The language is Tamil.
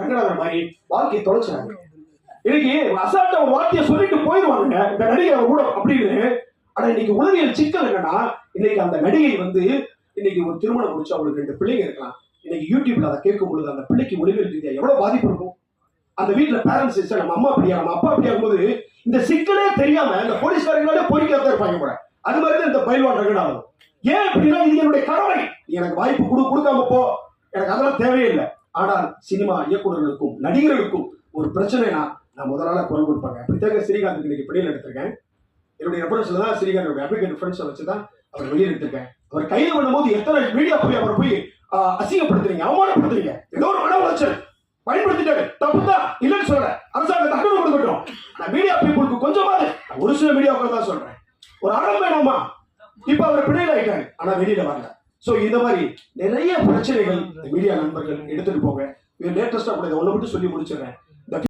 ரங்கநாதன் மாதிரி வாழ்க்கையை தொலைச்சாங்க. இன்னைக்கு அசால்ட்டா ஒரு வார்த்தையை சொல்லிட்டு போயிடுவாங்க இந்த நடிகை கூட அப்படின்னு. ஆனா இன்னைக்கு உளவியல் சிக்கல் என்னன்னா, இன்னைக்கு அந்த நடிகை வந்து இன்னைக்கு ஒரு திருமணம் முடிச்சு அவங்களுக்கு 2 பிள்ளைங்க இருக்கலாம். இன்னைக்கு யூடியூப்ல அதை கேட்கும் பொழுது அந்த பிள்ளைக்கு உளவியல் ரீதியா எவ்வளவு பாதிப்பு இருக்கும். அந்த வீட்டுல பேரண்ட்ஸ் நம்ம அம்மா அப்படியா நம்ம அப்பா அப்படியா இருக்கும்போது இந்த சிக்கலே தெரியாம இந்த போலீஸ்காரங்களே பொறிக்காத இருப்பாங்க கூட. அது மாதிரி இந்த பயில்வான் ரங்கநாதன். ஏன் அப்படின்னா இது என்னுடைய கடமை, எனக்கு வாய்ப்பு கொடுக்காம போ, எனக்கு அதெல்லாம் தேவையில்லை. ஆனால் சினிமா இயக்குநர்களுக்கும் நடிகர்களுக்கும் ஒரு பிரச்சனைனா நான் முதலாள குரல் கொடுப்பாங்க. அப்படித்தாக ஸ்ரீகாந்த் இன்னைக்கு வெளியில் எடுத்திருக்கேன். என்னுடைய ரெஃபரன்ஸ்ல தான் ஸ்ரீகாந்தோட அட்வொகேட் ரெஃபரன்ஸை வச்சுதான் அவர் வெளியில் எடுத்திருக்கேன். அவர் கைது பண்ணும்போது எத்தனை மீடியா போய் அவர் போய் அசிங்கப்படுத்துறீங்க, அவமானப்படுத்துறீங்க, ஏதோ ஒரு மன உளைச்சல் பயன்படுத்திட்டாரு, தப்புதான் இல்லைன்னு சொல்ல அரசாங்கத்தை அக்கறை கொடுக்கட்டும். நான் மீடியா பீப்புளுக்கு கொஞ்சமாவது ஒரு சில மீடியாவுக்கு தான் சொல்றேன், ஒரு அறம் வேணுமா. இப்ப அவர் பிணையில் ஆயிட்டாரு, ஆனா வெளியில வரல. சோ இந்த மாதிரி நிறைய பிரச்சனைகள் மீடியா நண்பர்கள் எடுத்துட்டு போங்க. லேட்டஸ்டா கூட ஒண்ணு மட்டும் சொல்லி முடிச்சிடுறேன்.